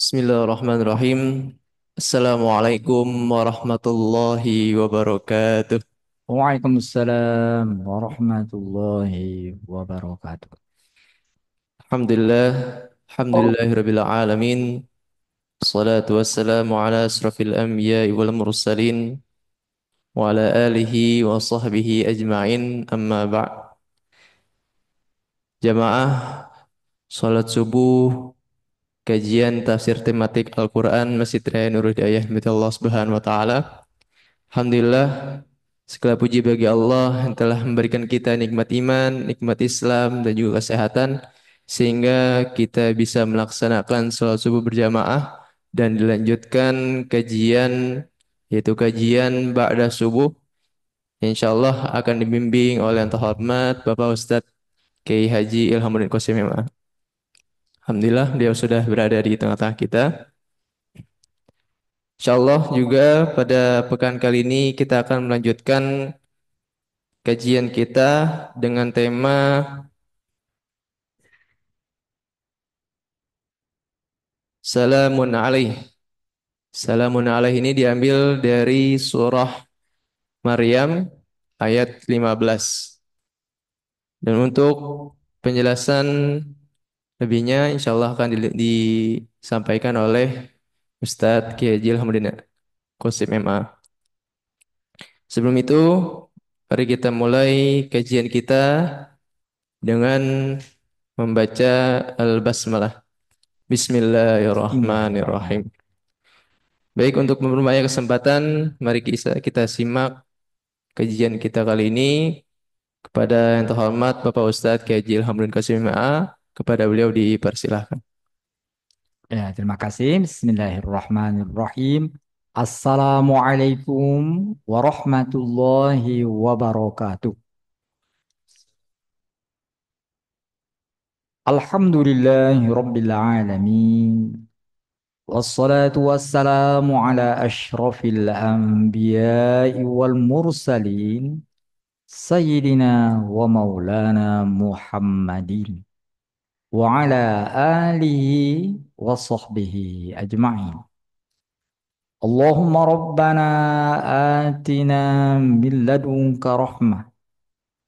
Bismillahirrahmanirrahim. Assalamualaikum warahmatullahi wabarakatuh. Waalaikumsalam warahmatullahi wabarakatuh. Alhamdulillah, Oh, alhamdulillahirabbil alamin. Salatu wassalamu ala asrafil anbiya'i wal mursalin wa ala alihi wa sahbihi ajma'in. Amma ba'd. Jamaah salat subuh kajian tafsir tematik Al-Qur'an Masjid Raya Nurul Hidayah Allah Subhanahu wa taala. Alhamdulillah, segala puji bagi Allah yang telah memberikan kita nikmat iman, nikmat Islam, dan juga kesehatan, sehingga kita bisa melaksanakan sholat subuh berjamaah dan dilanjutkan kajian, yaitu kajian ba'da subuh. Insyaallah akan dibimbing oleh yang terhormat Bapak Ustadz Kiai Haji Ilhamuddin Qasim MA. Alhamdulillah, dia sudah berada di tengah-tengah kita. Insyaallah juga pada pekan kali ini kita akan melanjutkan kajian kita dengan tema Salamun Alaih. Salamun Alaih ini diambil dari surah Maryam ayat 15. Dan untuk penjelasan lebihnya insyaallah akan disampaikan oleh Ustadz Kiai Haji Alhamdulillah Qasim MA. Sebelum itu, mari kita mulai kajian kita dengan membaca Al-Basmalah. Bismillahirrahmanirrahim. bismillahirrahmanirrahim. Baik, untuk memperbanyak kesempatan, mari kita simak kajian kita kali ini kepada yang terhormat Bapak Ustadz Kiai Haji Ilhamuddin Qasim MA. Kepada beliau dipersilahkan. Ya, terima kasih. Bismillahirrahmanirrahim. Assalamualaikum warahmatullahi wabarakatuh. Alhamdulillahi rabbil alamin. Wassalatu wassalamu ala ashrafil anbiya'i wal mursalin. Sayyidina wa maulana Muhammadin. Wa ala alihi wa sahbihi ajma'in. Allahumma rabbana atina min ladunka rahmah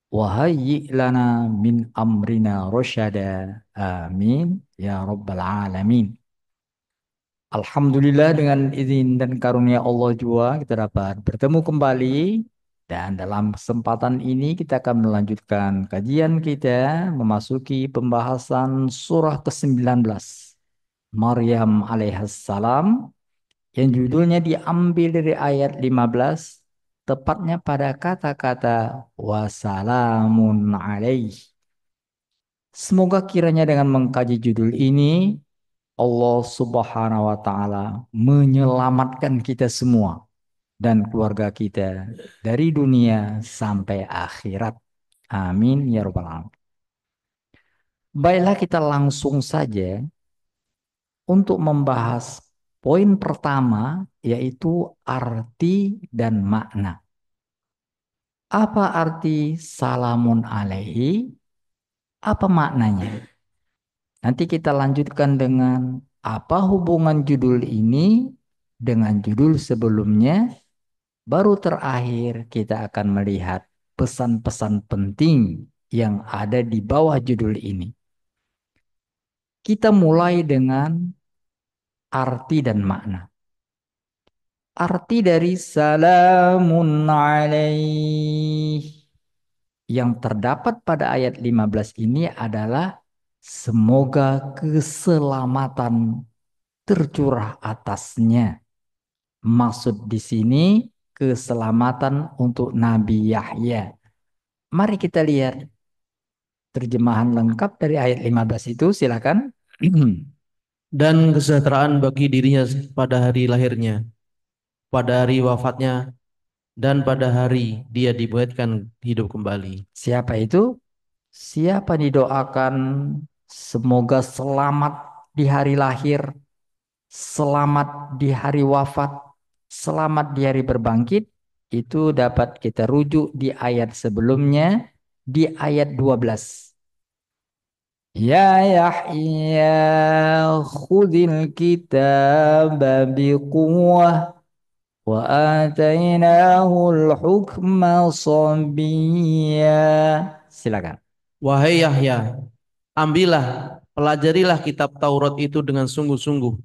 wa hayyi' lana min amrina rasyada. Amin ya rabbal alamin. Alhamdulillah, dengan izin dan karunia Allah juga kita dapat bertemu kembali, dan dalam kesempatan ini kita akan melanjutkan kajian kita memasuki pembahasan surah ke-19 Maryam alaihissalam, yang judulnya diambil dari ayat 15, tepatnya pada kata-kata wasalamun alaih. Semoga kiranya dengan mengkaji judul ini Allah Subhanahu wa taala menyelamatkan kita semua dan keluarga kita dari dunia sampai akhirat. Amin ya rabbal alamin. Baiklah, kita langsung saja untuk membahas poin pertama, yaitu arti dan makna. Apa arti salamun alaihi? Apa maknanya? Nanti kita lanjutkan dengan apa hubungan judul ini dengan judul sebelumnya. Baru terakhir kita akan melihat pesan-pesan penting yang ada di bawah judul ini. Kita mulai dengan arti dan makna. Arti dari salamun alaih yang terdapat pada ayat 15 ini adalah semoga keselamatan tercurah atasnya. Maksud di sini keselamatan untuk Nabi Yahya. Mari kita lihat terjemahan lengkap dari ayat 15 itu, silakan. Dan kesejahteraan bagi dirinya pada hari lahirnya, pada hari wafatnya, dan pada hari dia dibangkitkan hidup kembali. Siapa itu? Siapa didoakan semoga selamat di hari lahir, selamat di hari wafat, selamat di hari berbangkit? Itu dapat kita rujuk di ayat sebelumnya, di ayat 12. Ya Yahya khudil kitab biquwwah wa atainahul hukma sabiyya. Silakan. Wahai Yahya, ambillah, pelajarilah kitab Taurat itu dengan sungguh-sungguh,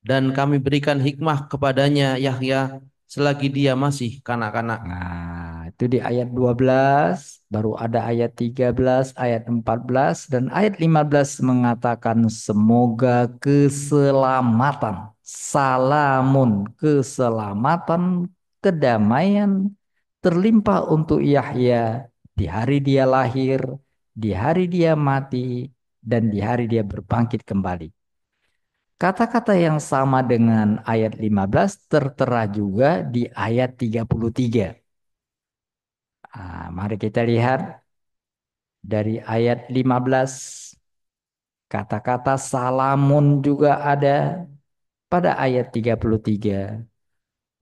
dan kami berikan hikmah kepadanya Yahya selagi dia masih kanak-kanak. Nah, itu di ayat 12, baru ada ayat 13, ayat 14, dan ayat 15 mengatakan semoga keselamatan, salamun, keselamatan, kedamaian terlimpah untuk Yahya di hari dia lahir, di hari dia mati, dan di hari dia berbangkit kembali. Kata-kata yang sama dengan ayat 15 tertera juga di ayat 33. Mari kita lihat dari ayat 15. Kata-kata salamun juga ada pada ayat 33.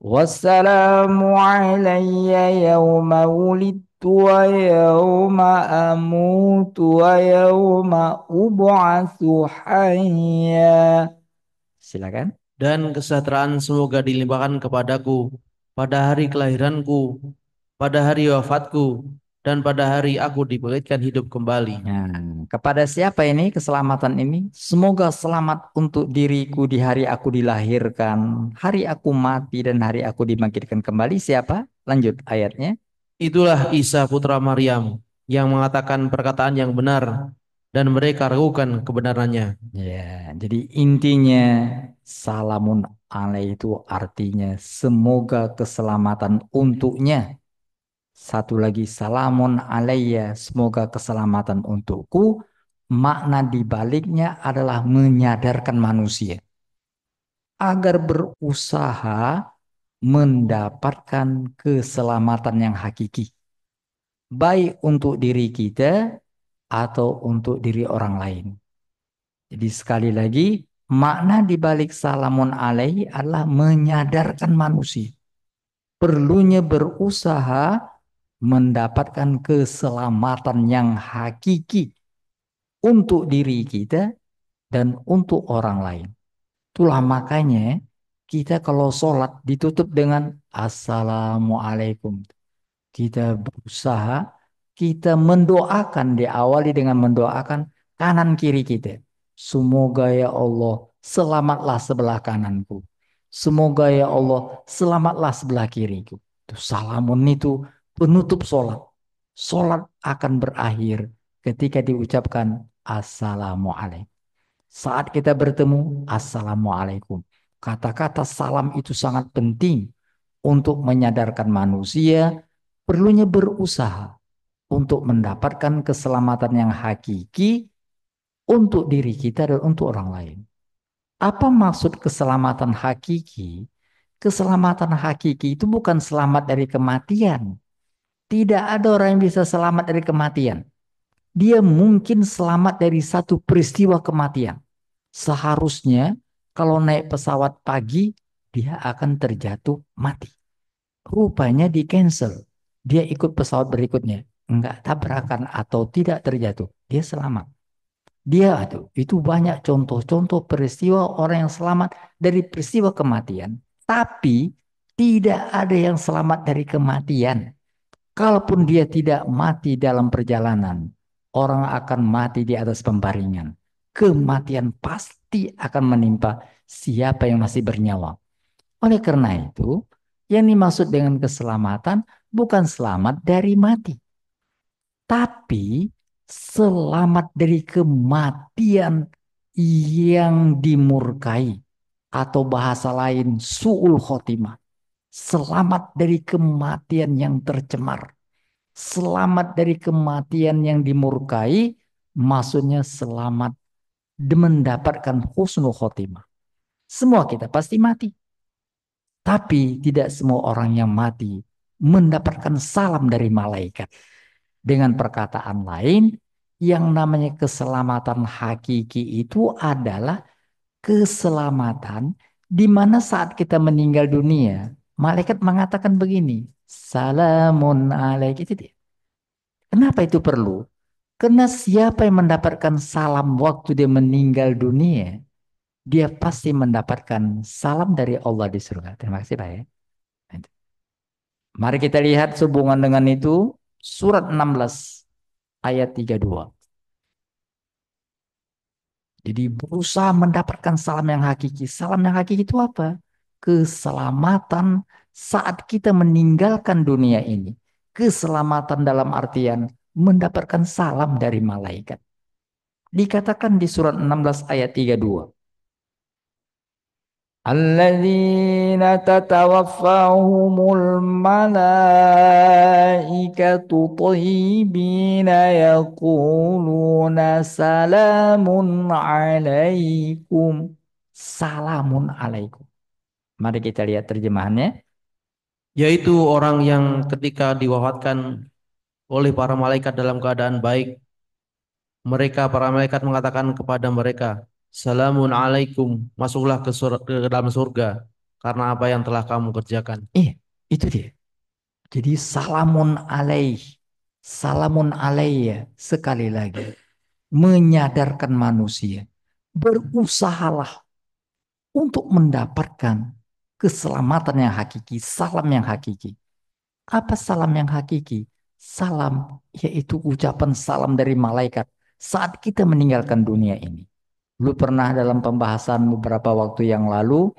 Wassalamu alayya yawma wulidtu wa yawma amutu wa yawma ub'atsu hayya. Silakan. Dan kesejahteraan semoga dilimpahkan kepadaku pada hari kelahiranku, pada hari wafatku, dan pada hari aku dibangkitkan hidup kembali. Nah, kepada siapa ini keselamatan ini? Semoga selamat untuk diriku di hari aku dilahirkan, hari aku mati, dan hari aku dibangkitkan kembali. Siapa? Lanjut ayatnya. Itulah Isa putra Maryam yang mengatakan perkataan yang benar dan mereka ragukan kebenarannya. Ya, jadi intinya salamun alaih itu artinya semoga keselamatan untuknya. Satu lagi salamun alayya, semoga keselamatan untukku. Makna dibaliknya adalah menyadarkan manusia agar berusaha mendapatkan keselamatan yang hakiki, baik untuk diri kita atau untuk diri orang lain. Jadi sekali lagi, makna dibalik salamun alaihi adalah menyadarkan manusia perlunya berusaha mendapatkan keselamatan yang hakiki untuk diri kita dan untuk orang lain. Itulah makanya kita kalau sholat ditutup dengan Assalamualaikum. Kita berusaha, kita mendoakan, diawali dengan mendoakan kanan kiri kita. Semoga ya Allah selamatlah sebelah kananku. Semoga ya Allah selamatlah sebelah kiriku. Itu salamun itu penutup sholat. Sholat akan berakhir ketika diucapkan Assalamualaikum. Saat kita bertemu, Assalamualaikum. Kata-kata salam itu sangat penting untuk menyadarkan manusia perlunya berusaha untuk mendapatkan keselamatan yang hakiki untuk diri kita dan untuk orang lain. Apa maksud keselamatan hakiki? Keselamatan hakiki itu bukan selamat dari kematian. Tidak ada orang yang bisa selamat dari kematian. Dia mungkin selamat dari satu peristiwa kematian. Seharusnya kalau naik pesawat pagi, dia akan terjatuh mati. Rupanya di cancel. Dia ikut pesawat berikutnya. Enggak tabrakan atau tidak terjatuh. Dia selamat. Dia itu banyak contoh-contoh peristiwa orang yang selamat dari peristiwa kematian. Tapi tidak ada yang selamat dari kematian. Kalaupun dia tidak mati dalam perjalanan, orang akan mati di atas pembaringan. Kematian pasti akan menimpa siapa yang masih bernyawa. Oleh karena itu, yang dimaksud dengan keselamatan bukan selamat dari mati, tapi selamat dari kematian yang dimurkai, atau bahasa lain su'ul khotimah. Selamat dari kematian yang tercemar. Selamat dari kematian yang dimurkai, maksudnya selamat mendapatkan husnul khotimah. Semua kita pasti mati. Tapi tidak semua orang yang mati mendapatkan salam dari malaikat. Dengan perkataan lain, yang namanya keselamatan hakiki itu adalah keselamatan di mana saat kita meninggal dunia, malaikat mengatakan begini, Salamun alaik. Itu dia. Kenapa itu perlu? Karena siapa yang mendapatkan salam waktu dia meninggal dunia, dia pasti mendapatkan salam dari Allah di surga. Terima kasih Pak ya. Mari kita lihat sehubungan dengan itu surat 16 ayat 32. Jadi berusaha mendapatkan salam yang hakiki. Salam yang hakiki itu apa? Keselamatan saat kita meninggalkan dunia ini. Keselamatan dalam artian mendapatkan salam dari malaikat. Dikatakan di surat 16 ayat 32. Alladzina tatawaffahumul malaikatu thayyibina yaquluna salamun alaikum. Salamun alaikum. Mari kita lihat terjemahannya. Yaitu orang yang ketika diwafatkan oleh para malaikat dalam keadaan baik, para malaikat mengatakan kepada mereka, Salamun alaikum, masuklah ke dalam surga karena apa yang telah kamu kerjakan. Itu dia. Jadi salamun alaih. Salamun alayya sekali lagi. Menyadarkan manusia. Berusahalah untuk mendapatkan keselamatan yang hakiki, salam yang hakiki. Apa salam yang hakiki? Salam yaitu ucapan salam dari malaikat saat kita meninggalkan dunia ini. Dulu pernah dalam pembahasan beberapa waktu yang lalu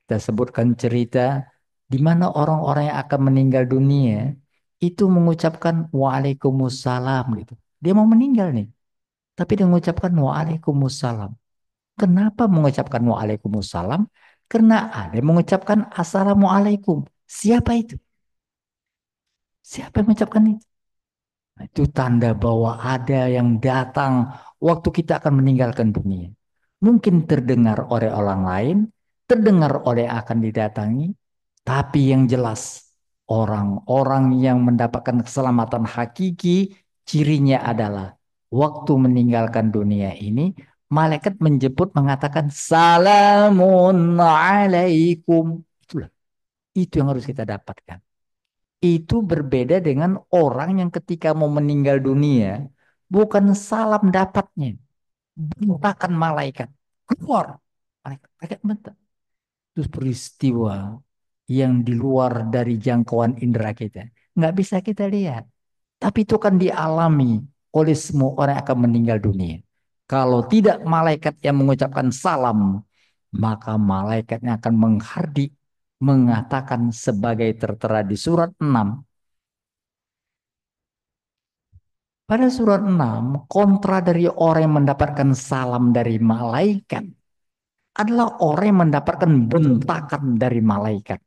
kita sebutkan cerita di mana orang-orang yang akan meninggal dunia itu mengucapkan waalaikumsalam gitu. Dia mau meninggal nih, tapi dia mengucapkan waalaikumsalam. Kenapa mengucapkan waalaikumsalam? Karena ada yang mengucapkan assalamualaikum. Siapa itu? Siapa yang mengucapkan itu? Nah, itu tanda bahwa ada yang datang waktu kita akan meninggalkan dunia. Mungkin terdengar oleh orang lain, terdengar oleh akan didatangi, tapi yang jelas orang-orang yang mendapatkan keselamatan hakiki, cirinya adalah waktu meninggalkan dunia ini, malaikat menjemput mengatakan salamun alaikum. Itulah, itu yang harus kita dapatkan. Itu berbeda dengan orang yang ketika mau meninggal dunia, bukan salam dapatnya, bentakan malaikat. Keluar. Malaikat bentak. Itu peristiwa yang di luar dari jangkauan indera kita. Nggak bisa kita lihat. Tapi itu kan dialami oleh semua orang yang akan meninggal dunia. Kalau tidak malaikat yang mengucapkan salam, maka malaikatnya akan menghardik, mengatakan sebagai tertera di surat 6. Pada surat 6, kontra dari orang yang mendapatkan salam dari malaikat adalah orang yang mendapatkan bentakan dari malaikat.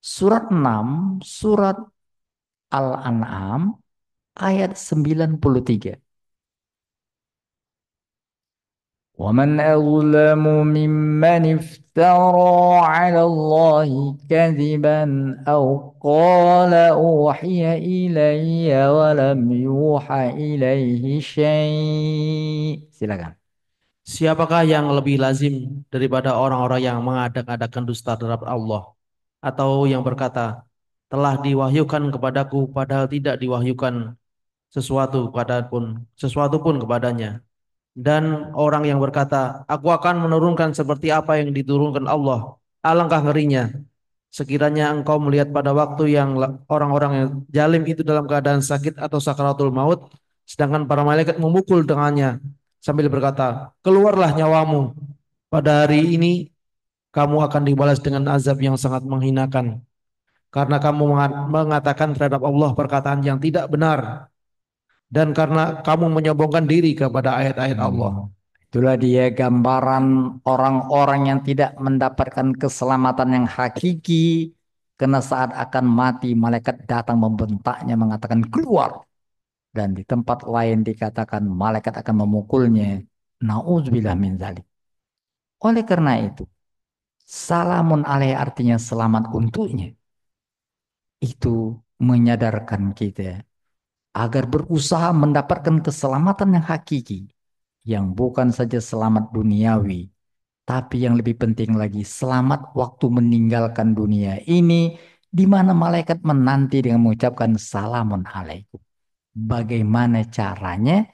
Surat 6, surat Al-An'am ayat 93. وَمَنْ أَظْلَمُ مِمَّنِ افْتَرَى عَلَى اللَّهِ كَذِبًا أَوْ قَالَ أُوحِيَ إِلَيَّ وَلَمْ يُوحَ إِلَيْهِ شَيْءٍ. Silakan. Siapakah yang lebih lazim daripada orang-orang yang mengadak-adakan dusta terhadap Allah, atau yang berkata, telah diwahyukan kepadaku padahal tidak diwahyukan sesuatu pun kepadanya. Dan orang yang berkata, aku akan menurunkan seperti apa yang diturunkan Allah. Alangkah ngerinya sekiranya engkau melihat pada waktu yang orang-orang yang zalim itu dalam keadaan sakit atau sakaratul maut, sedangkan para malaikat memukul dengannya sambil berkata, keluarlah nyawamu. Pada hari ini kamu akan dibalas dengan azab yang sangat menghinakan karena kamu mengatakan terhadap Allah perkataan yang tidak benar dan karena kamu menyombongkan diri kepada ayat-ayat Allah. Itulah dia gambaran orang-orang yang tidak mendapatkan keselamatan yang hakiki. Karena saat akan mati, malaikat datang membentaknya, mengatakan keluar. Dan di tempat lain dikatakan malaikat akan memukulnya. Na'udzubillah min dzalik. Oleh karena itu, salamun alaih artinya selamat untuknya. Itu menyadarkan kita agar berusaha mendapatkan keselamatan yang hakiki. Yang bukan saja selamat duniawi, tapi yang lebih penting lagi selamat waktu meninggalkan dunia ini, di mana malaikat menanti dengan mengucapkan salamun alaikum. Bagaimana caranya?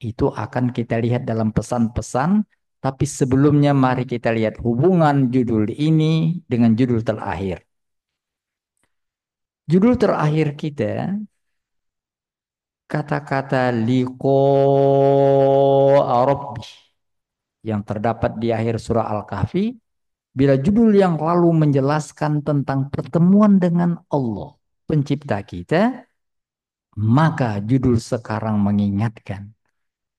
Itu akan kita lihat dalam pesan-pesan. Tapi sebelumnya mari kita lihat hubungan judul ini dengan judul terakhir. Judul terakhir kita, kata-kata liqo rabbi yang terdapat di akhir surah Al-Kahfi. Bila judul yang lalu menjelaskan tentang pertemuan dengan Allah, pencipta kita, maka judul sekarang mengingatkan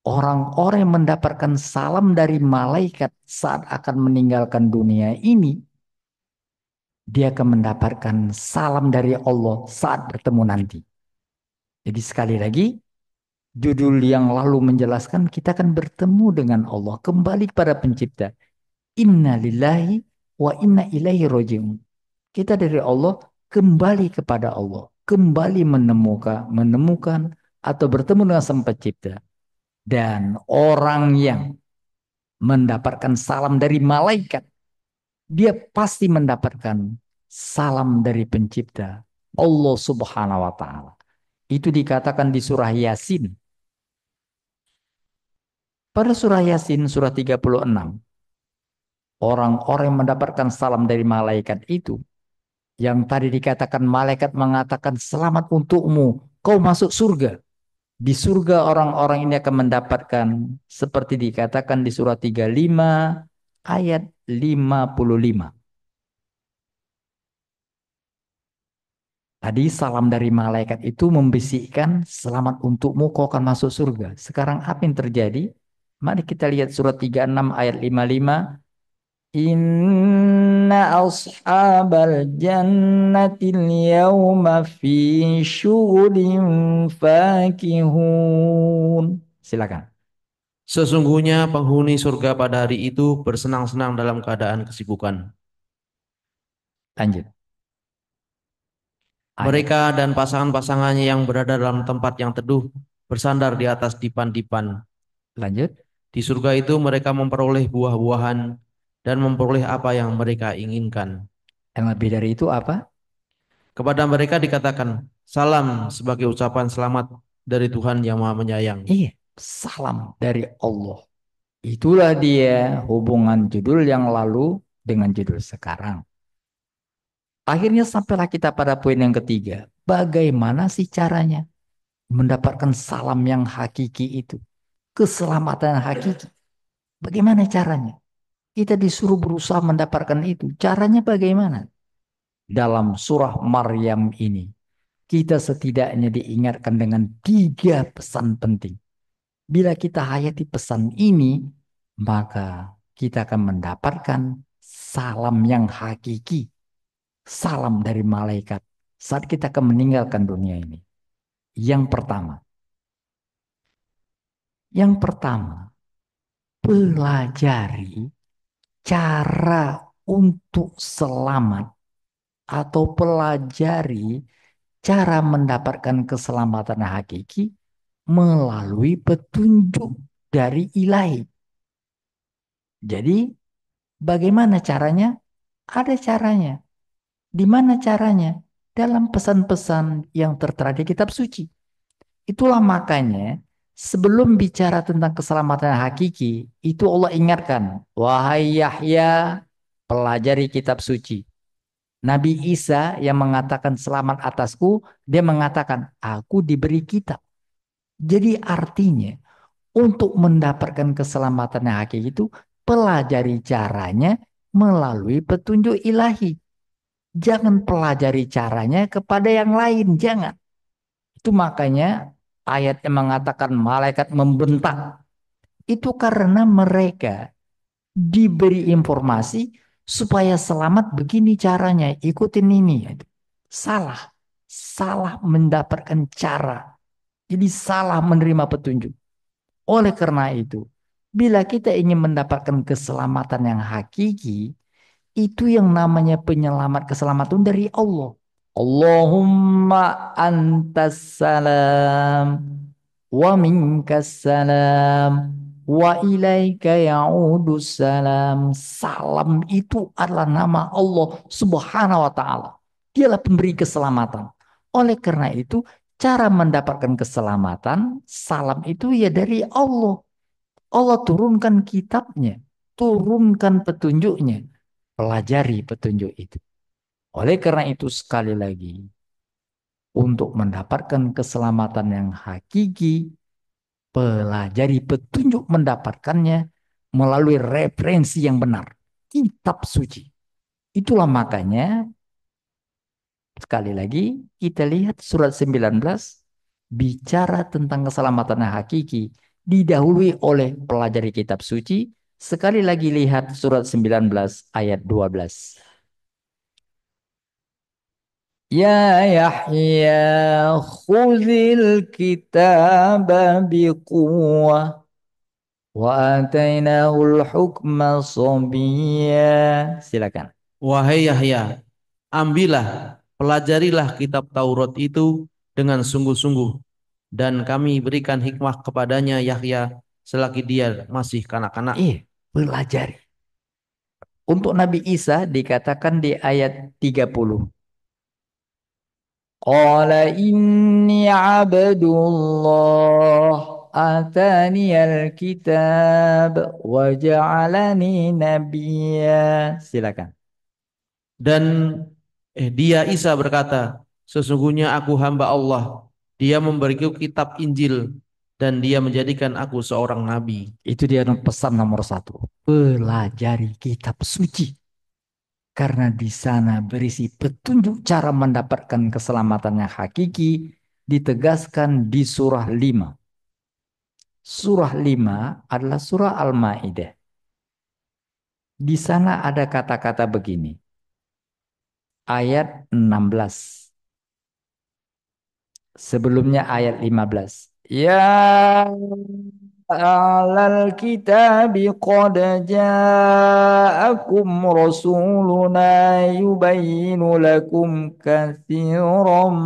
orang-orang yang mendapatkan salam dari malaikat saat akan meninggalkan dunia ini, dia akan mendapatkan salam dari Allah saat bertemu nanti. Jadi sekali lagi, judul yang lalu menjelaskan kita akan bertemu dengan Allah, kembali kepada pencipta. Inna lillahi wa inna ilaihi roji'un. Kita dari Allah kembali kepada Allah, kembali menemukan atau bertemu dengan Sang Pencipta. Dan orang yang mendapatkan salam dari malaikat, dia pasti mendapatkan salam dari Pencipta, Allah Subhanahu wa taala. Itu dikatakan di surah Yasin. Pada surah Yasin surah 36, orang-orang yang mendapatkan salam dari malaikat itu, yang tadi dikatakan malaikat mengatakan selamat untukmu, kau masuk surga. Di surga orang-orang ini akan mendapatkan seperti dikatakan di surah 35 ayat 55. Tadi salam dari malaikat itu membisikkan selamat untukmu, kau akan masuk surga. Sekarang apa yang terjadi? Mari kita lihat surat 36 ayat 55. Inna ashabal jannatil yawma fi syughlin fakihun. Silakan. Sesungguhnya penghuni surga pada hari itu bersenang-senang dalam keadaan kesibukan. Lanjut. Ayat. Mereka dan pasangan-pasangannya yang berada dalam tempat yang teduh bersandar di atas dipan-dipan. Lanjut. Di surga itu mereka memperoleh buah-buahan dan memperoleh apa yang mereka inginkan. Yang lebih dari itu apa? Kepada mereka dikatakan, salam sebagai ucapan selamat dari Tuhan yang Maha Penyayang. Iya, salam dari Allah. Itulah dia hubungan judul yang lalu dengan judul sekarang. Akhirnya sampailah kita pada poin yang ketiga. Bagaimana sih caranya mendapatkan salam yang hakiki itu? Keselamatan hakiki. Bagaimana caranya? Kita disuruh berusaha mendapatkan itu. Caranya bagaimana? Dalam surah Maryam ini, kita setidaknya diingatkan dengan 3 pesan penting. Bila kita hayati pesan ini, maka kita akan mendapatkan salam yang hakiki. Salam dari malaikat saat kita akan meninggalkan dunia ini. Yang pertama, pelajari cara untuk selamat atau pelajari cara mendapatkan keselamatan hakiki melalui petunjuk dari ilahi. Jadi, bagaimana caranya? Ada caranya. Di mana caranya? Dalam pesan-pesan yang tertera di kitab suci. Itulah makanya sebelum bicara tentang keselamatan hakiki, itu Allah ingatkan, wahai Yahya, pelajari kitab suci. Nabi Isa yang mengatakan selamat atasku, dia mengatakan aku diberi kitab. Jadi artinya untuk mendapatkan keselamatan yang hakiki itu pelajari caranya melalui petunjuk ilahi. Jangan pelajari caranya kepada yang lain, jangan. Itu makanya ayat yang mengatakan malaikat membentak. Itu karena mereka diberi informasi supaya selamat begini caranya, ikutin ini. Salah. Salah mendapatkan cara. Jadi salah menerima petunjuk. Oleh karena itu, bila kita ingin mendapatkan keselamatan yang hakiki, itu yang namanya penyelamat keselamatan dari Allah. Allahumma antas salam wa minkas salam wa ilaika ya'udus salam. Salam itu adalah nama Allah Subhanahu wa taala. Dialah pemberi keselamatan. Oleh karena itu, Cara mendapatkan keselamatan, salam itu ya dari Allah. Allah turunkan kitabnya, turunkan petunjuknya, pelajari petunjuk itu. Oleh karena itu sekali lagi, untuk mendapatkan keselamatan yang hakiki, pelajari petunjuk mendapatkannya melalui referensi yang benar. Kitab suci. Itulah makanya, sekali lagi, kita lihat surat 19, bicara tentang keselamatan yang hakiki, didahului oleh pelajari kitab suci. Sekali lagi lihat surat 19 ayat 12. Ya Yahya khudhil kitaba biquwwah wa atainahul hukma sabiyya. Silakan. Wahai Yahya, ambillah, pelajarilah kitab Taurat itu dengan sungguh-sungguh, dan kami berikan hikmah kepadanya Yahya selagi dia masih kanak-kanak. Pelajari. Untuk Nabi Isa dikatakan di ayat 30. Qala inni abdullah ataniyal kitab wa ja'alani nabiyya. Silakan. Dan dia Isa berkata, sesungguhnya aku hamba Allah. Dia memberiku kitab Injil dan dia menjadikan aku seorang nabi. Itu dia pesan nomor 1. Pelajari kitab suci. Karena di sana berisi petunjuk cara mendapatkan keselamatan yang hakiki, ditegaskan di surah 5. Surah 5 adalah surah Al-Maidah. Di sana ada kata-kata begini. Ayat 16. Sebelumnya ayat 15. Ya ahlal kitabi qad ja'akum rasuluna yubayyinu lakum katsiran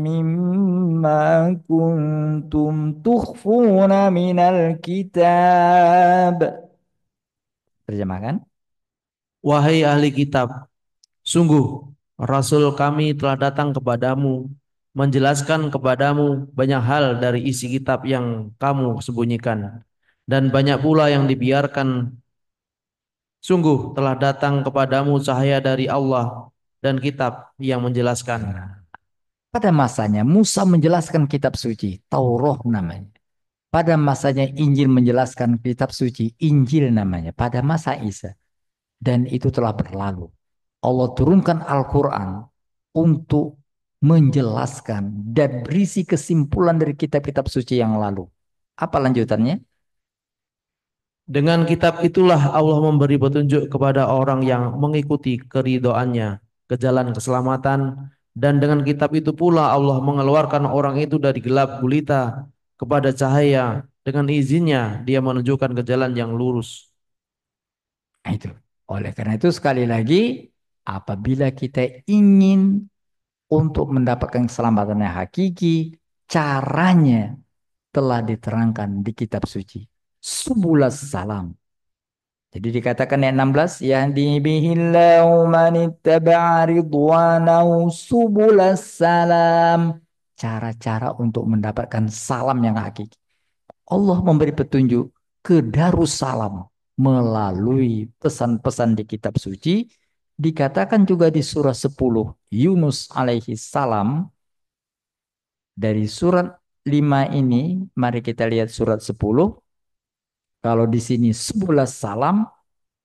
mimma kuntum tukhfuna minal kitab. Terjemahkan. Wahai ahli kitab, sungguh Rasul kami telah datang kepadamu, menjelaskan kepadamu banyak hal dari isi kitab yang kamu sembunyikan, dan banyak pula yang dibiarkan. Sungguh telah datang kepadamu cahaya dari Allah dan kitab yang menjelaskan. Pada masanya Musa menjelaskan kitab suci, Taurat namanya. Pada masanya Injil menjelaskan kitab suci, Injil namanya. Pada masa Isa. Dan itu telah berlalu. Allah turunkan Al-Quran untuk menjelaskan dan berisi kesimpulan dari kitab-kitab suci yang lalu. Apa lanjutannya? Dengan kitab itulah Allah memberi petunjuk kepada orang yang mengikuti keridhoannya ke jalan keselamatan, dan dengan kitab itu pula Allah mengeluarkan orang itu dari gelap gulita kepada cahaya. Dengan izinnya dia menunjukkan ke jalan yang lurus. Nah, itu. Oleh karena itu sekali lagi, apabila kita ingin untuk mendapatkan keselamatan yang hakiki, caranya telah diterangkan di kitab suci. Subulas salam. Jadi dikatakan ayat 16, yahdi bihillahu man ittaba'a ridwanahu subulas salam. Cara-cara untuk mendapatkan salam yang hakiki. Allah memberi petunjuk ke Darussalam melalui pesan-pesan di kitab suci. Dikatakan juga di surah 10 Yunus alaihi salam. Dari surat 5 ini, mari kita lihat surat 10. Kalau di sini 11 salam,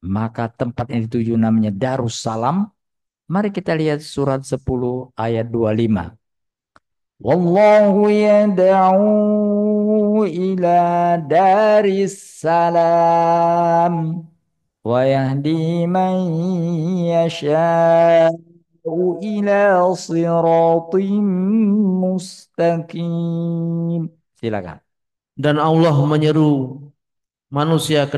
maka tempat yang dituju namanya Darussalam. Mari kita lihat surat 10 ayat 25. Wallahu yad'u ila daris salam wa yahdi man yasha'u ila siratim mustaqim. Silakan. Dan Allah menyeru manusia ke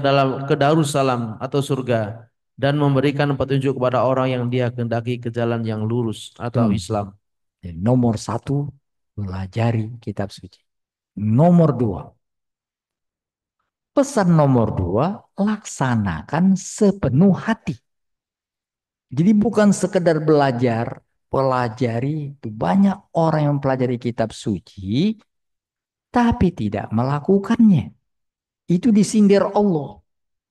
Darussalam atau surga, dan memberikan petunjuk kepada orang yang dia kehendaki ke jalan yang lurus atau Islam. Nomor 1, pelajari kitab suci. Nomor 2, pesan nomor 2, laksanakan sepenuh hati. Jadi bukan sekedar belajar, pelajari itu. Banyak orang yang mempelajari kitab suci tapi tidak melakukannya. Itu disindir Allah.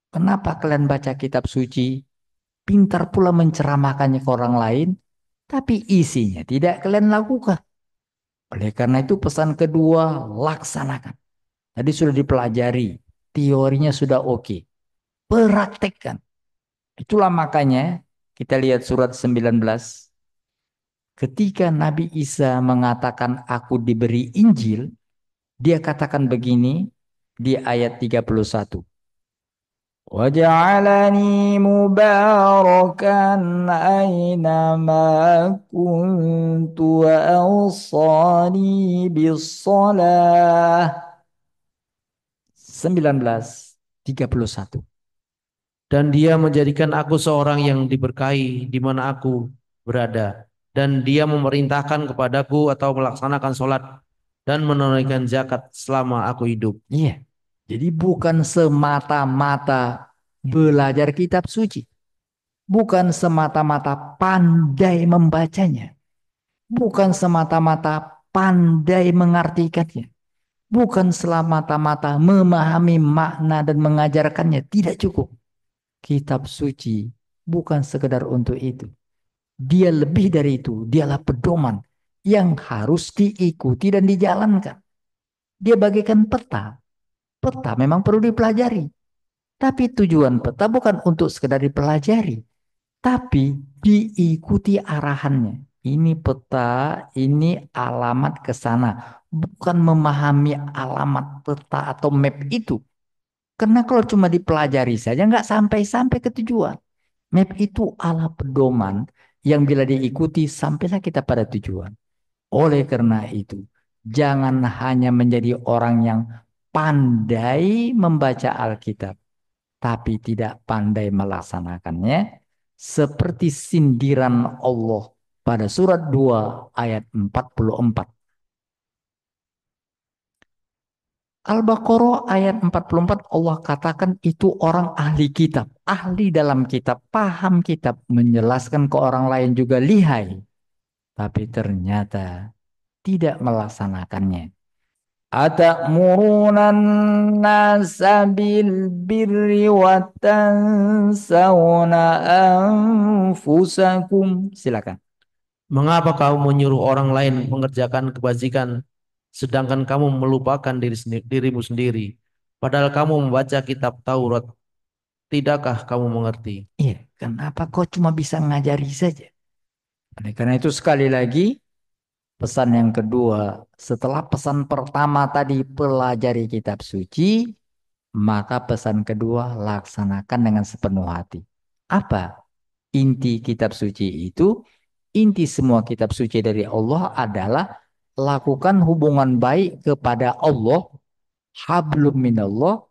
Kenapa kalian baca kitab suci, pintar pula menceramahkannya ke orang lain, tapi isinya tidak kalian lakukan. Oleh karena itu pesan kedua, laksanakan. Tadi sudah dipelajari, teorinya sudah oke. Praktekkan. Itulah makanya kita lihat surat 19. Ketika Nabi Isa mengatakan aku diberi Injil, dia katakan begini di ayat 31. وجعلني مباركا أينما كنت وأوصاني بالصلاة 19:31. Dan dia menjadikan aku seorang yang diberkahi di mana aku berada. Dan dia memerintahkan kepadaku atau melaksanakan sholat dan menunaikan zakat selama aku hidup. Iya. Jadi bukan semata-mata belajar kitab suci. Bukan semata-mata pandai membacanya. Bukan semata-mata pandai mengartikannya. Bukan semata-mata memahami makna dan mengajarkannya. Tidak cukup. Kitab suci bukan sekedar untuk itu. Dia lebih dari itu. Dialah pedoman yang harus diikuti dan dijalankan. Dia bagaikan peta. Peta memang perlu dipelajari. Tapi tujuan peta bukan untuk sekedar dipelajari. Tapi diikuti arahannya. Ini peta, ini alamat ke sana. Bukan memahami alamat peta atau map itu. Karena kalau cuma dipelajari saja nggak sampai-sampai ke tujuan. Map itu ala pedoman yang bila diikuti sampailah kita pada tujuan. Oleh karena itu, jangan hanya menjadi orang yang pandai membaca Alkitab, tapi tidak pandai melaksanakannya, seperti sindiran Allah pada surat 2 ayat 44. Al-Baqarah ayat 44 Allah katakan itu orang ahli kitab, ahli dalam kitab, paham kitab, menjelaskan ke orang lain juga lihai, tapi ternyata tidak melaksanakannya. Atamuruna nasa bil birri wa tansawna anfusakum. Silakan. Mengapa kamu menyuruh orang lain mengerjakan kebajikan sedangkan kamu melupakan dirimu sendiri? Padahal kamu membaca kitab Taurat, tidakkah kamu mengerti? Iya, kenapa kau cuma bisa ngajari saja? Oleh karena itu sekali lagi pesan yang kedua, setelah pesan pertama tadi pelajari kitab suci, maka pesan kedua laksanakan dengan sepenuh hati. Apa inti kitab suci itu? Inti semua kitab suci dari Allah adalah lakukan hubungan baik kepada Allah, hablum minallah,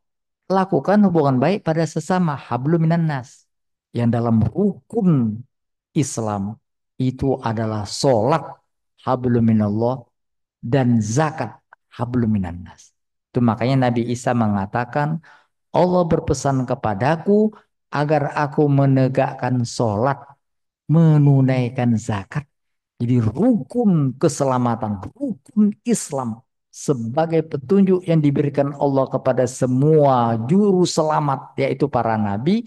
lakukan hubungan baik pada sesama, hablum minannas. Yang dalam rukun Islam itu adalah sholat, hablum minallah, dan zakat, hablum minannas. Itu makanya Nabi Isa mengatakan, Allah berpesan kepadaku agar aku menegakkan sholat, menunaikan zakat. Jadi rukun keselamatan, rukun Islam sebagai petunjuk yang diberikan Allah kepada semua juru selamat, yaitu para nabi,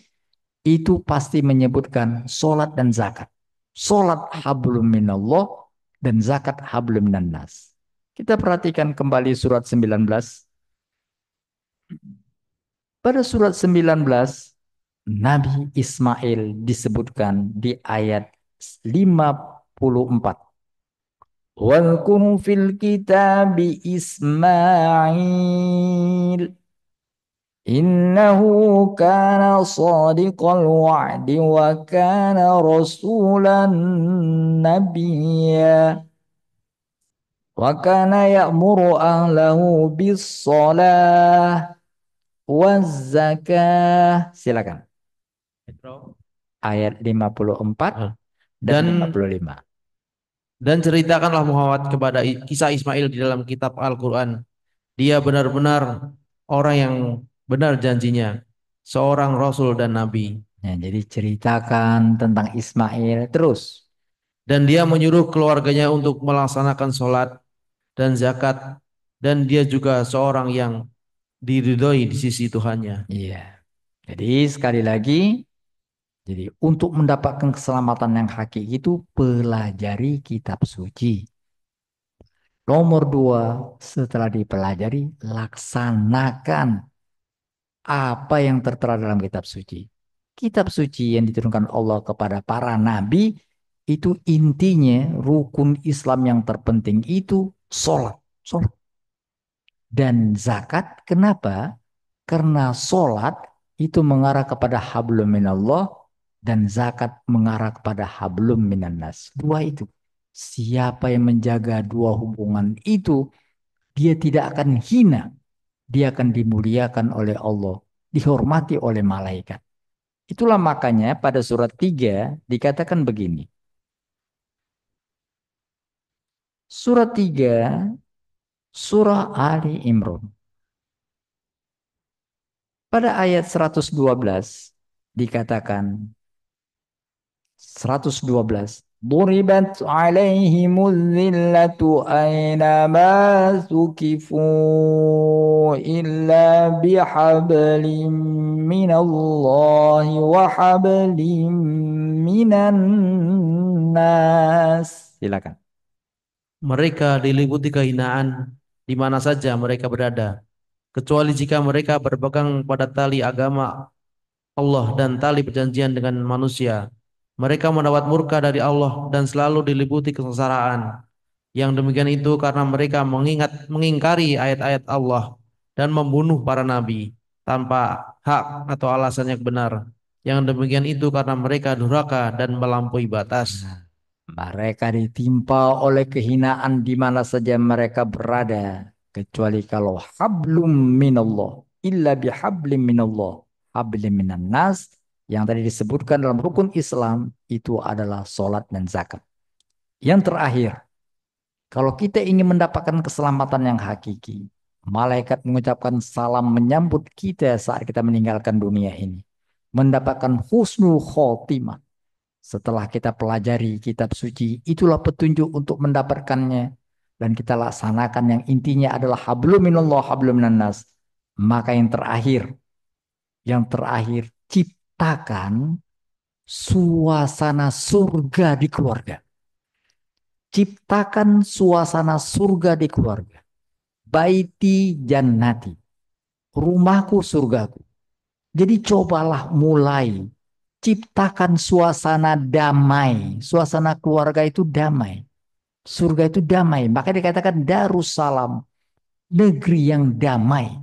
itu pasti menyebutkan sholat dan zakat. Sholat hablum minallah dan zakat hablum minannas. Kita perhatikan kembali surat 19. Pada surat 19, Nabi Ismail disebutkan di ayat 54. Walkur fil kitabi Ismail innahu kana sadiqal wa'di wa kana rasulan nabiyya wa kana ya'muru ahlahu bis shalah waz zakah. Silakan. Ayat 54 Ah. dan Dan 55. ceritakanlah Muhammad kepada kisah Ismail di dalam kitab Al-Quran. Dia benar-benar orang yang benar janjinya, seorang rasul dan nabi. Ya, jadi ceritakan tentang Ismail terus. Dan dia menyuruh keluarganya untuk melaksanakan sholat dan zakat. Dan dia juga seorang yang diridhoi di sisi Tuhannya. Iya. Jadi sekali lagi, jadi untuk mendapatkan keselamatan yang hakiki itu pelajari kitab suci. Nomor dua, setelah dipelajari, laksanakan apa yang tertera dalam kitab suci. Kitab suci yang diturunkan Allah kepada para nabi itu intinya rukun Islam yang terpenting itu sholat. Sholat dan zakat. Kenapa? Karena sholat itu mengarah kepada hablum minallah dan zakat mengarah kepada hablum minannas. Dua itu. Siapa yang menjaga dua hubungan itu, dia tidak akan hina. Dia akan dimuliakan oleh Allah, dihormati oleh malaikat. Itulah makanya pada surat 3 dikatakan begini. Surat 3, surah Ali Imran. Pada ayat 112 dikatakan 112. Duribat alaihimul zillatu aynama sukifu illa bihablim minallahi wa hablim minan nas. Silakan. Mereka diliputi kehinaan di mana saja mereka berada, kecuali jika mereka berpegang pada tali agama Allah dan tali perjanjian dengan manusia. Mereka mendapat murka dari Allah dan selalu diliputi kesengsaraan. Yang demikian itu karena mereka mengingkari ayat-ayat Allah dan membunuh para nabi tanpa hak atau alasan yang benar. Yang demikian itu karena mereka durhaka dan melampaui batas. Nah, mereka ditimpa oleh kehinaan di mana saja mereka berada. Kecuali kalau hablum minallah. Illa bihablim minallah. Hablim minan nas. Yang tadi disebutkan dalam rukun Islam. Itu adalah sholat dan zakat. Yang terakhir. Kalau kita ingin mendapatkan keselamatan yang hakiki. Malaikat mengucapkan salam menyambut kita saat kita meninggalkan dunia ini. Mendapatkan husnul khotimah. Setelah kita pelajari kitab suci, itulah petunjuk untuk mendapatkannya. Dan kita laksanakan yang intinya adalah hablum minallah, hablum minannas. Maka yang terakhir, ciptakan suasana surga di keluarga. Ciptakan suasana surga di keluarga. Baiti jannati. Rumahku surgaku. Jadi cobalah mulai ciptakan suasana damai. Suasana keluarga itu damai. Surga itu damai. Maka dikatakan Darussalam. Negeri yang damai.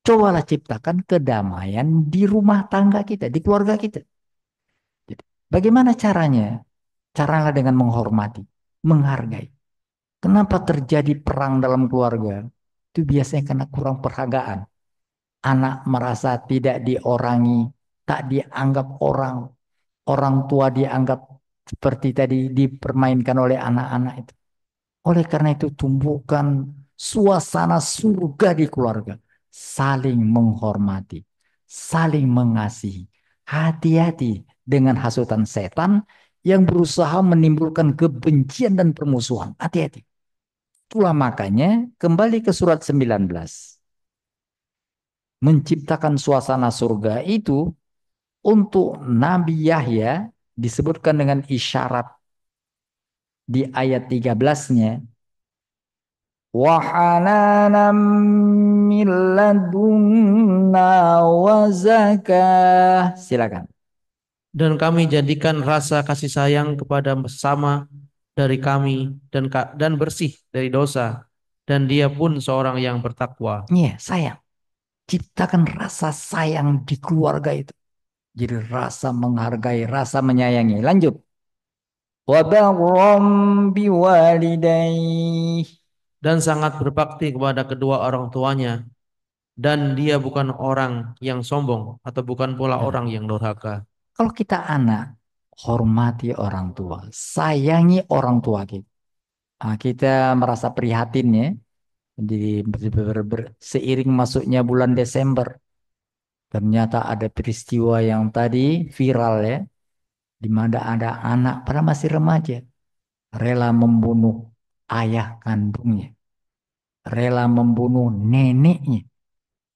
Cobalah ciptakan kedamaian di rumah tangga kita. Di keluarga kita. Jadi, bagaimana caranya? Caranya dengan menghormati. Menghargai. Kenapa terjadi perang dalam keluarga? Itu biasanya karena kurang perhargaan. Anak merasa tidak diorangi. Tak dianggap orang. Orang tua dianggap seperti tadi dipermainkan oleh anak-anak itu. Oleh karena itu tumbuhkan suasana surga di keluarga. Saling menghormati. Saling mengasihi. Hati-hati dengan hasutan setan yang berusaha menimbulkan kebencian dan permusuhan. Hati-hati. Itulah makanya kembali ke surat 19. Menciptakan suasana surga itu untuk Nabi Yahya disebutkan dengan isyarat di ayat 13-nya. Wahananam min ladunna wa zakah. Silakan. Dan kami jadikan rasa kasih sayang kepada sesama dari kami dan bersih dari dosa. Dan dia pun seorang yang bertakwa. Iya, sayang. Ciptakan rasa sayang di keluarga itu. Jadi rasa menghargai, rasa menyayangi. Lanjut. Wa barram biwalidayh. Dan sangat berbakti kepada kedua orang tuanya. Dan dia bukan orang yang sombong atau bukan pula Nah, orang yang durhaka. kalau kita anak, hormati orang tua, sayangi orang tua kita. Nah, kita merasa prihatin ya. Jadi seiring masuknya bulan Desember, ternyata ada peristiwa yang tadi viral ya, di mana ada anak pada masih remaja. rela membunuh ayah kandungnya, rela membunuh neneknya,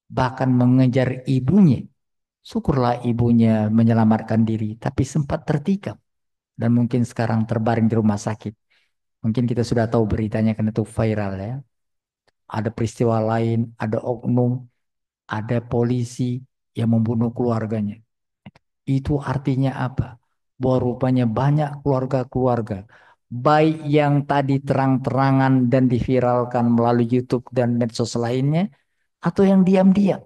bahkan mengejar ibunya. Syukurlah ibunya menyelamatkan diri, tapi sempat tertikam dan mungkin sekarang terbaring di rumah sakit. Mungkin kita sudah tahu beritanya karena itu viral ya. Ada peristiwa lain, ada oknum, ada polisi yang membunuh keluarganya. Itu artinya apa? Bahwa rupanya banyak keluarga-keluarga, baik yang tadi terang-terangan dan diviralkan melalui YouTube dan medsos lainnya, atau yang diam-diam.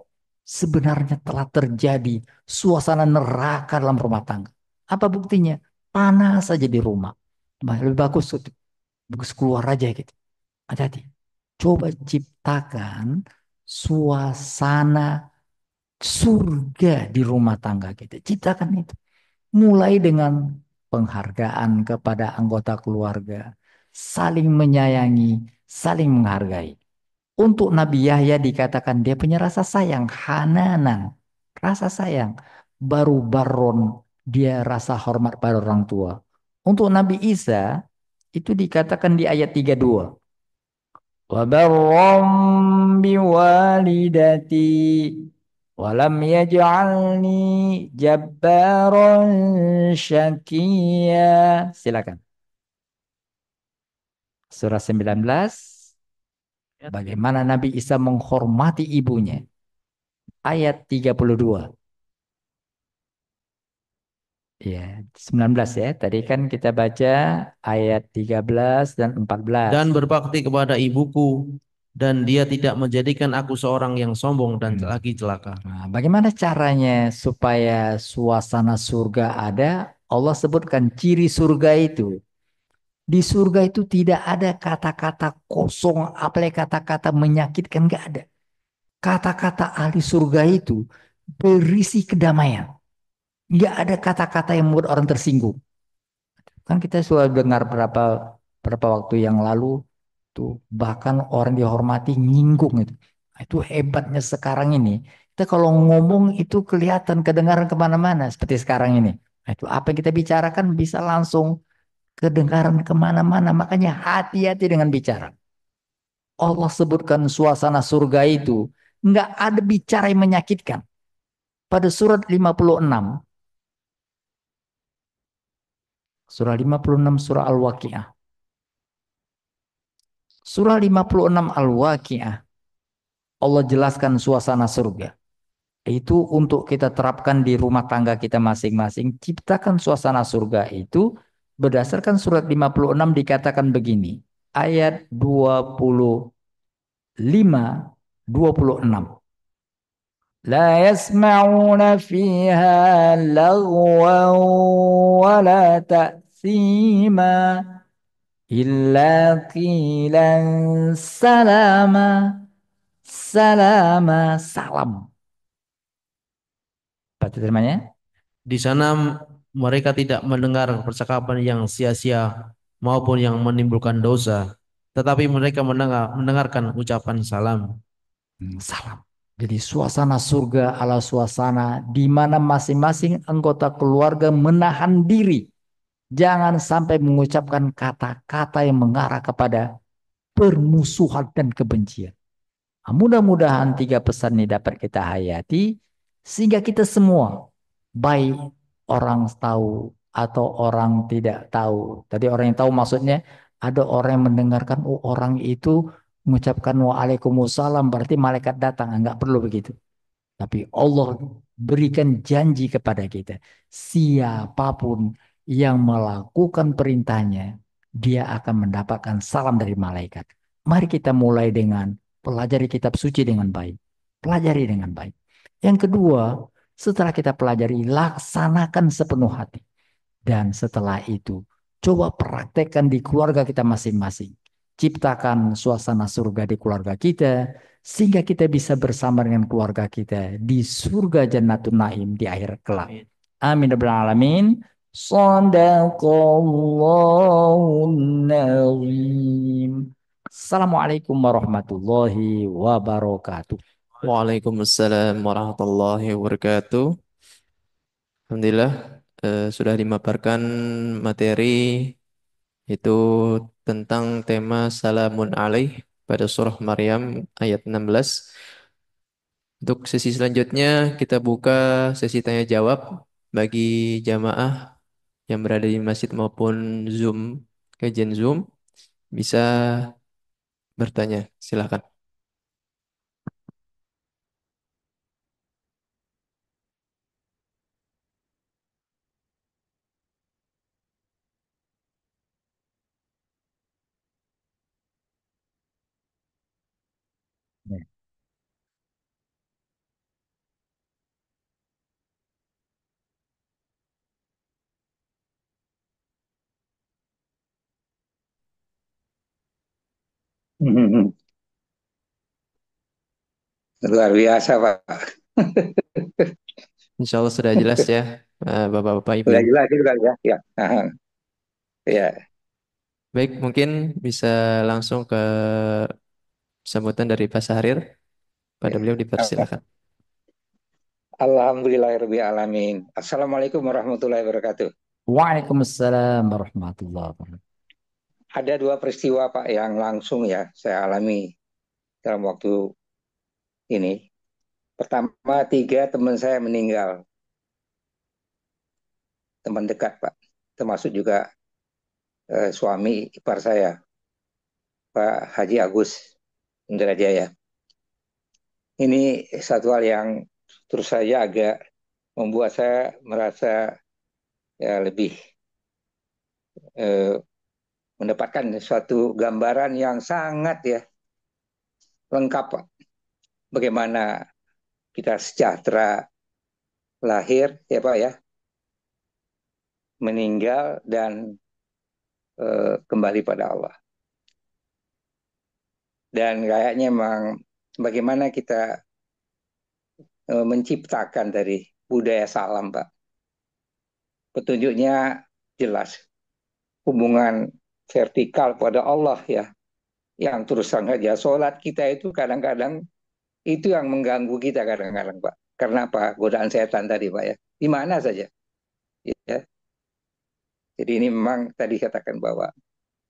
Sebenarnya telah terjadi suasana neraka dalam rumah tangga. Apa buktinya? Panas saja di rumah. Lebih bagus, bagus keluar aja gitu. Hati-hati. Coba ciptakan suasana surga di rumah tangga kita. Ciptakan itu. Mulai dengan penghargaan kepada anggota keluarga, saling menyayangi, saling menghargai. Untuk Nabi Yahya dikatakan dia punya rasa sayang, hananan, rasa sayang. Baru baron, dia rasa hormat pada orang tua. Untuk Nabi Isa itu dikatakan di ayat 32. وَبَرًّا بِوَالِدَتِي وَلَمْ يَجْعَلْنِي جَبَّارًا شَقِيًّا. Silakan. Surah 19. Bagaimana Nabi Isa menghormati ibunya. Ayat 32. Ya, 19 ya. Tadi kan kita baca ayat 13 dan 14. Dan berbakti kepada ibuku, dan dia tidak menjadikan aku seorang yang sombong dan lagi celaka. Nah, bagaimana caranya supaya suasana surga ada? Allah sebutkan ciri surga itu. Di surga itu tidak ada kata-kata kosong, apalagi kata-kata menyakitkan, nggak ada. Kata-kata ahli surga itu berisi kedamaian. Nggak ada kata-kata yang membuat orang tersinggung. Kan kita sudah dengar berapa berapa waktu yang lalu tuh bahkan orang dihormati nyinggung itu. Nah, itu hebatnya sekarang ini. Kita kalau ngomong itu kelihatan kedengaran kemana-mana seperti sekarang ini. Nah, itu apa yang kita bicarakan bisa langsung kedengaran kemana-mana. Makanya hati-hati dengan bicara. Allah sebutkan suasana surga itu nggak ada bicara yang menyakitkan. Pada surat 56, surah 56 surah Al-Waqiah. Surah 56 Al-Waqiah, Allah jelaskan suasana surga. Itu untuk kita terapkan di rumah tangga kita masing-masing. Ciptakan suasana surga itu berdasarkan surat 56 dikatakan begini. Ayat 25, 26. لا يسمعون فيها لغوا ولا تأثيما إلا قيلا سلاما سلاما salam. Baca terjemahnya. Di sana mereka tidak mendengar percakapan yang sia-sia maupun yang menimbulkan dosa, tetapi mereka mendengarkan ucapan salam. Salam. Jadi suasana surga ala suasana di mana masing-masing anggota keluarga menahan diri. Jangan sampai mengucapkan kata-kata yang mengarah kepada permusuhan dan kebencian. Nah, mudah-mudahan tiga pesan ini dapat kita hayati sehingga kita semua baik orang tahu atau orang tidak tahu. Tadi orang yang tahu maksudnya ada orang yang mendengarkan oh orang itu mengucapkan waalaikumsalam berarti malaikat datang. Enggak perlu begitu. Tapi Allah berikan janji kepada kita. Siapapun yang melakukan perintahnya, dia akan mendapatkan salam dari malaikat. Mari kita mulai dengan pelajari kitab suci dengan baik. Pelajari dengan baik. Yang kedua, setelah kita pelajari, laksanakan sepenuh hati. Dan setelah itu, coba praktekkan di keluarga kita masing-masing. Ciptakan suasana surga di keluarga kita, sehingga kita bisa bersama dengan keluarga kita di surga Jannatun Naim di akhir kelak. Amin. Ya Rabbal Alamin. Sadaqallahun Nazim. Assalamualaikum warahmatullahi wabarakatuh. Waalaikumsalam warahmatullahi wabarakatuh. Alhamdulillah sudah dimaparkan materi Itu tentang tema Salamun Alaih pada surah Maryam ayat 16. Untuk sesi selanjutnya kita buka sesi tanya jawab bagi jamaah yang berada di masjid maupun Zoom, kajian Zoom bisa bertanya. Silakan. Luar biasa, Pak. Insya Allah sudah jelas ya, Bapak-bapak, Ibu. Sudah jelas itu kan ya. Ya. Aha. Ya. Baik, mungkin bisa langsung ke sambutan dari Pak Sahrir. Pada Ya. beliau dipersilakan. Alhamdulillahirabbil alamin. Assalamualaikum warahmatullahi wabarakatuh. Waalaikumsalam warahmatullahi wabarakatuh. Ada dua peristiwa, Pak, yang langsung ya saya alami dalam waktu ini. Pertama, tiga teman saya meninggal, teman dekat, Pak. Termasuk juga suami ipar saya, Pak Haji Agus Indrajaya. Ini satu hal yang terus saja agak membuat saya merasa ya lebih eh, mendapatkan suatu gambaran yang sangat ya lengkap, Pak. Bagaimana kita sejahtera lahir ya Pak ya, meninggal dan kembali pada Allah. Dan kayaknya memang bagaimana kita menciptakan dari budaya salam, Pak. Petunjuknya jelas, hubungan vertikal pada Allah ya, yang terus sengaja sholat kita itu kadang-kadang itu yang mengganggu kita kadang-kadang, Pak. Karena apa? Godaan setan tadi, Pak ya. Di mana saja. Ya. Jadi ini memang tadi katakan bahwa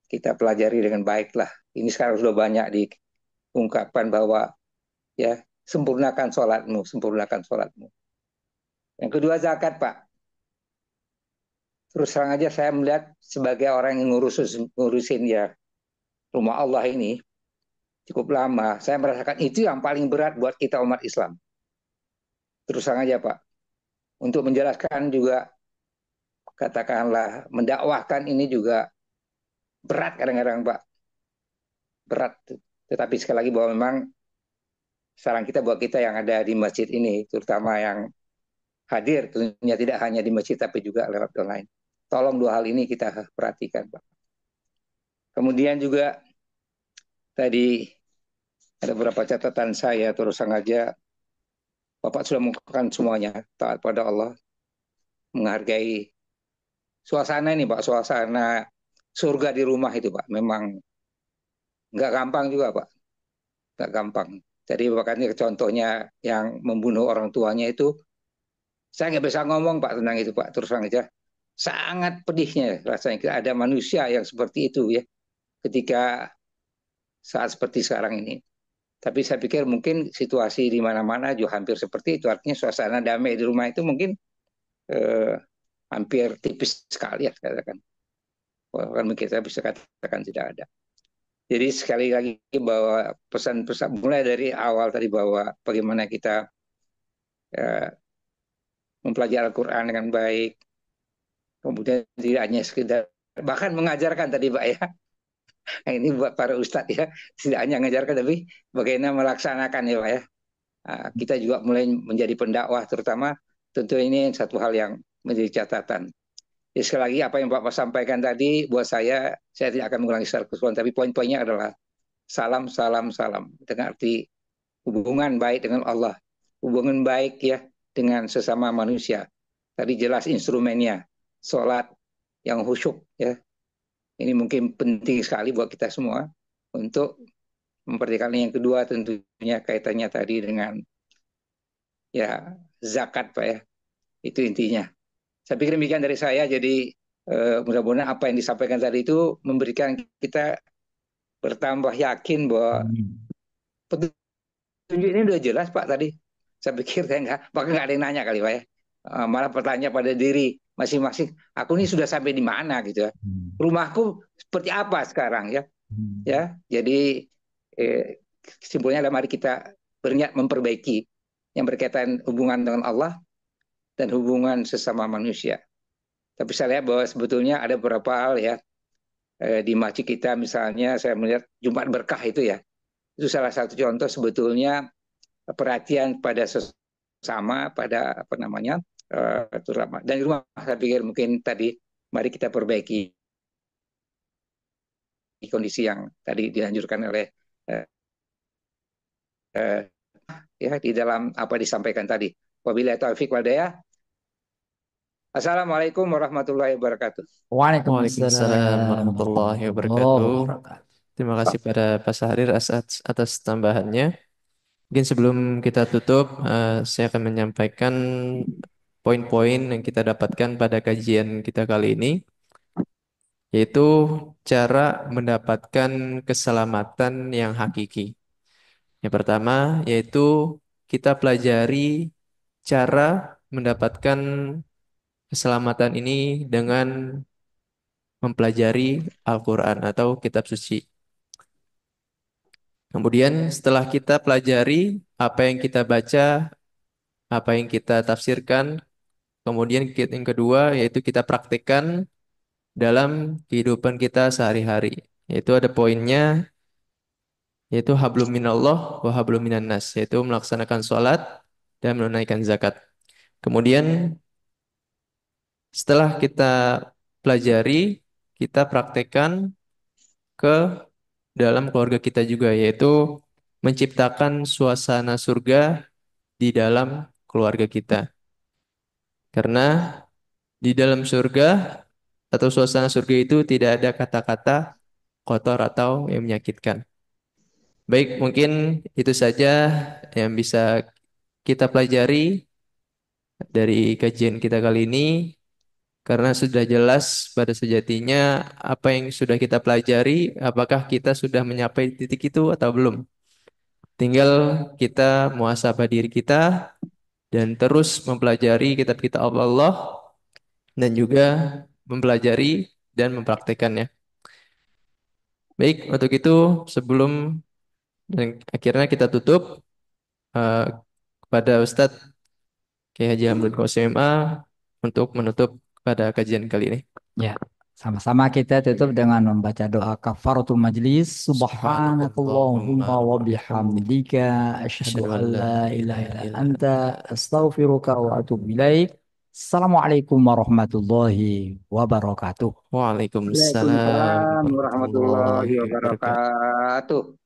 kita pelajari dengan baik lah. Ini sekarang sudah banyak diungkapkan bahwa ya sempurnakan sholatmu, sempurnakan sholatmu. Yang kedua zakat, Pak. Terus terang aja saya melihat sebagai orang yang ngurusin ya rumah Allah ini cukup lama. Saya merasakan itu yang paling berat buat kita umat Islam. Terus terang aja, Pak. Untuk menjelaskan juga katakanlah mendakwahkan ini juga berat kadang-kadang, Pak. Berat. Tetapi sekali lagi bahwa memang saran kita buat kita yang ada di masjid ini, terutama yang hadir, tentunya tidak hanya di masjid tapi juga lewat online. Tolong dua hal ini kita perhatikan, Pak. Kemudian juga tadi ada beberapa catatan saya, terus sengaja Bapak sudah mengungkapkan semuanya, taat pada Allah, menghargai suasana ini, Pak, suasana surga di rumah itu, Pak. Memang nggak gampang juga, Pak. Nggak gampang. Jadi makanya contohnya yang membunuh orang tuanya itu, saya nggak bisa ngomong, Pak, tentang itu, Pak. Terus terang aja. Sangat pedihnya rasanya ada manusia yang seperti itu ya ketika saat seperti sekarang ini. Tapi saya pikir mungkin situasi di mana-mana juga hampir seperti itu. Artinya suasana damai di rumah itu mungkin eh, hampir tipis sekali ya katakan. Bahkan mungkin saya bisa katakan tidak ada. Jadi sekali lagi bahwa pesan-pesan mulai dari awal tadi bahwa bagaimana kita eh, mempelajari Al-Quran dengan baik, kemudian tidak hanya sekedar bahkan mengajarkan tadi Pak ya. Nah, ini buat para ustadz ya, tidak hanya mengajarkan tapi bagaimana melaksanakan ya Pak ya. Nah, kita juga mulai menjadi pendakwah terutama tentu ini satu hal yang menjadi catatan. Jadi sekali lagi apa yang Bapak sampaikan tadi buat saya tidak akan mengulangi secara keseluruhan, tapi poin-poinnya adalah salam, salam, salam. Dengan arti hubungan baik dengan Allah, hubungan baik ya dengan sesama manusia. Tadi jelas instrumennya, sholat yang khusyuk ya. Ini mungkin penting sekali buat kita semua untuk memperhatikan yang kedua tentunya kaitannya tadi dengan ya zakat Pak ya. Itu intinya. Saya pikir demikian dari saya. Jadi mudah-mudahan apa yang disampaikan tadi itu memberikan kita bertambah yakin bahwa Amin. petunjuk ini udah jelas Pak tadi. Saya pikir saya bahkan nggak ada yang nanya kali Pak ya. Malah bertanya pada diri masing-masing, aku ini sudah sampai di mana gitu ya. Hmm. Rumahku seperti apa sekarang ya. Hmm. Ya, jadi kesimpulannya adalah mari kita berniat memperbaiki yang berkaitan hubungan dengan Allah dan hubungan sesama manusia. Tapi saya lihat bahwa sebetulnya ada beberapa hal ya di masjid kita misalnya saya melihat Jumat Berkah itu ya. Itu salah satu contoh sebetulnya perhatian pada sesama pada apa namanya terutama dan di rumah saya pikir mungkin tadi mari kita perbaiki kondisi yang tadi dianjurkan oleh uh, uh, ya di dalam apa disampaikan tadi. Wabillahi taufiq wal hidayah. Assalamualaikum warahmatullahi wabarakatuh. Waalaikumsalam Waalaikumsalam warahmatullahi warahmatullahi wabarakatuh. wabarakatuh. Terima kasih pada Pak Sahrir atas tambahannya. Mungkin sebelum kita tutup, saya akan menyampaikan poin-poin yang kita dapatkan pada kajian kita kali ini, yaitu cara mendapatkan keselamatan yang hakiki. Yang pertama, yaitu kita pelajari cara mendapatkan keselamatan ini dengan mempelajari Al-Quran atau kitab suci. Kemudian setelah kita pelajari apa yang kita baca, apa yang kita tafsirkan, kemudian yang kedua yaitu kita praktikkan dalam kehidupan kita sehari-hari. Yaitu ada poinnya, yaitu hablum minallah wa hablum minan nas, yaitu melaksanakan sholat dan menunaikan zakat. Kemudian setelah kita pelajari, kita praktekkan ke dalam keluarga kita juga, yaitu menciptakan suasana surga di dalam keluarga kita. Karena di dalam surga atau suasana surga itu tidak ada kata-kata kotor atau yang menyakitkan. Baik, mungkin itu saja yang bisa kita pelajari dari kajian kita kali ini. Karena sudah jelas pada sejatinya apa yang sudah kita pelajari, apakah kita sudah mencapai titik itu atau belum. Tinggal kita muhasabah diri kita dan terus mempelajari kitab-kitab Allah dan juga mempelajari dan mempraktekannya. Baik, untuk itu sebelum dan akhirnya kita tutup eh, kepada Ustadz Kiai Haji Hamdun Qasim MA untuk menutup pada kajian kali ini. Ya, sama-sama kita tutup dengan membaca doa kafaratul majlis. Subhanakallahumma Subhanakallahumma wa wa bihamdik bihamdika asyhadu asyhadu an an la la ilaha ilaha illa illa anta anta astaghfiruka wa atubu ilaik. Assalamualaikum warahmatullahi wabarakatuh. Waalaikumsalam Waalaikumsalam warahmatullahi warahmatullahi wabarakatuh. wabarakatuh.